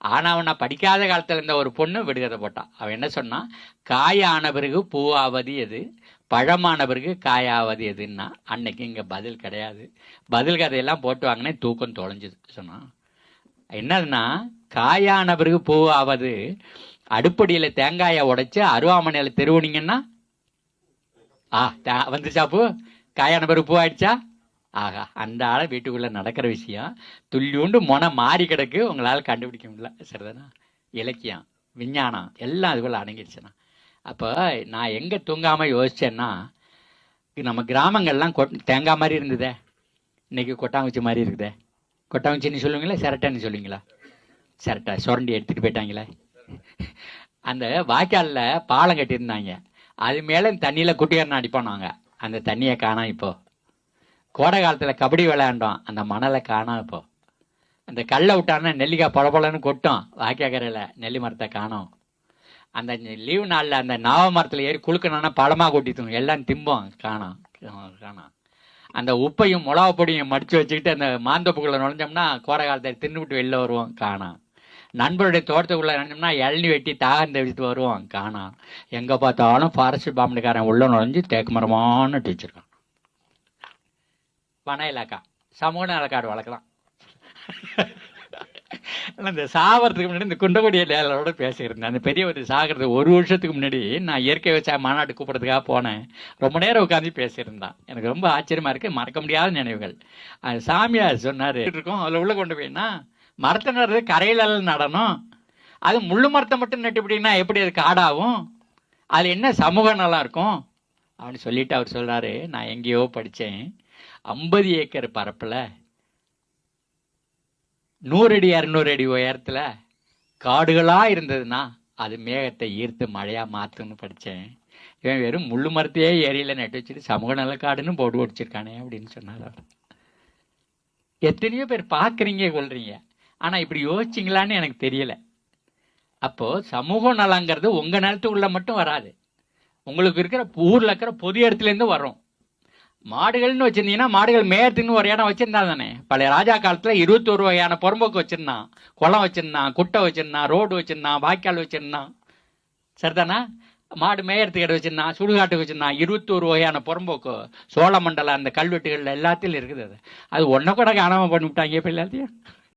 ஆனவனா படிக்காத காலத்தில் இருந்த ஒரு பொண்ணு விடுகதை போட்டான். அவன் என்ன சொன்னான்? காயான பிறகு பூவாவது எது, பழமான பிறகு காயாவது எதுன்னா. அன்னைக்கு இங்கே பதில் கிடையாது. பதில் கதையெல்லாம் போட்டு வாங்கினேன், தூக்கம் தொலைஞ்சுது சொன்னான். என்னதுன்னா, காயான பிறகு பூவாவது, அடுப்படியில் தேங்காயை உடைச்சு அருவாமனையில் தெருவுனீங்கன்னா வந்துச்சா பூ? காயான பிறகு பூ ஆயிடுச்சா? ஆகா, அந்த ஆளை வீட்டுக்குள்ளே நடக்கிற விஷயம் துள்ளியூண்டு மொனை மாறி கிடக்கு, உங்களால் கண்டுபிடிக்க முடியல. சரிதானா? இலக்கியம், விஞ்ஞானம் எல்லாம் அதுக்குள்ளே அடங்கிடுச்சுண்ணா. அப்போ நான் எங்கே தூங்காமல் யோசித்தேன்னா, நம்ம கிராமங்கள்லாம் தேங்காய் மாதிரி இருந்ததே, இன்னைக்கு கொட்டாங்குச்சி மாதிரி இருக்குதே. கொட்டாங்குச்சின்னு சொல்லுவீங்களா, சிரட்டைன்னு சொல்லுவீங்களா? சிரட்டை சுரண்டி எடுத்துகிட்டு போயிட்டாங்களே. அந்த வாய்க்காலில் பாலம் கட்டியிருந்தாங்க, அது மேலே தண்ணியில் குட்டியாரனை அடிப்போம் நாங்கள். அந்த தண்ணியை காணோம். இப்போ கோடை காலத்தில் கபடி விளையாண்டோம், அந்த மணலை காணோம். இப்போ அந்த கல்லை விட்டான்னா நெல்லிக்காய் பழப்பழன்னு கொட்டும் வாய்க்காக்கரையில், நெல்லி மரத்தை காணோம். அந்த லீவு நாளில் அந்த நாவ மரத்தில் ஏறி குளுக்கணுன்னா பழமாக கொட்டித்தோம், எல்லாம் திம்போம், காணோம் காணோம். அந்த உப்பையும் மிளகா பொடியும் மடித்து வச்சுக்கிட்டு அந்த மாந்தோப்புக்குள்ளே நுழைஞ்சோம்னா கோடை காலத்தை தின்னுவிட்டு வெளில வருவோம், காணோம். நண்பருடைய தோட்டத்துக்குள்ளே நினைச்சோம்னா இளநி வெட்டி தாகம் தெவிட்டு வருவோம், காணோம். எங்கே பார்த்தாலும் ஃபாரஸ்ட் பாம்புக்காரன் உள்ள நுழைஞ்சு தேக்கு மரமானு வச்சுருக்கான். வன இலாக்கா, சமூக நலக்காடு வளர்க்கலாம். இந்த சாவறதுக்கு முன்னாடி இந்த குண்டகுடி லேலோட பேசியிருந்தேன். அந்த பெரியவர் சாகிறது 1 வருஷத்துக்கு முன்னாடி நான் இயற்கை விவசாய மாநாடு கூப்பிட்றதுக்காக போனேன். ரொம்ப நேரம் உட்காந்து பேசியிருந்தான். எனக்கு ரொம்ப ஆச்சரியமாக இருக்குது, மறக்க முடியாத நினைவுகள். அது சாமியார் சொன்னார் இருக்கும், அதில் உள்ள கொண்டு போயின்னா மரத்தை நடுறது கரையிலெல்லாம் நடணும், அது முள்ளு மரத்தை மட்டும் நட்டுப்பிட்டீங்கன்னா எப்படி அது காடாகும், அதில் என்ன சமூக நலம் இருக்கும் அப்படின்னு சொல்லிட்டு அவர் சொல்கிறாரு, நான் எங்கேயோ படித்தேன், 50 ஏக்கர் பரப்பில் 100 அடி 200 அடி உயரத்தில் காடுகளாக இருந்ததுன்னா அது மேகத்தை ஈர்த்து மழையாக மாற்றுன்னு படித்தேன். இவன் வெறும் முள்ளு மரத்தையே ஏரியில் நட்டு வச்சுட்டு சமூக நல காடுன்னு போட்டு ஒடிச்சிருக்கானே அப்படின்னு சொன்னார் அவர். எத்தனையோ பேர் பார்க்குறீங்க கொள்றீங்க, ஆனால் இப்படி யோசிச்சிங்களான்னு எனக்கு தெரியலை. அப்போது சமூக நலங்கிறது உங்கள் நிலத்துக்குள்ளே மட்டும் வராது, உங்களுக்கு இருக்கிற ஊரில் இருக்கிற பொது இடத்துலேருந்து வரும். மாடுகள்னு வச்சுருந்தீங்கன்னா மாடுகள் மேயத்துக்குன்னு ஒரு இடம் வச்சுருந்தா தானே. பழைய ராஜா காலத்தில் 21 வகையான புறம்போக்கு வச்சுருந்தான், குளம் வச்சுருந்தான், குட்டை வச்சுருந்தான், ரோடு வச்சுருந்தான், வாய்க்கால் வச்சுருந்தான். சரிதானா? மாடு மேயறதுக்கு இடம் வச்சுருந்தான், சுடுகாட்டுக்கு வச்சுருந்தான். 21 வகையான புறம்போக்கு சோழ மண்டலம் அந்த கல்வெட்டுகளில் எல்லாத்திலும் இருக்குது. அது ஒன்றை கூட காணாமல் பண்ணிவிட்டாங்க இப்போ எல்லாத்தையும்.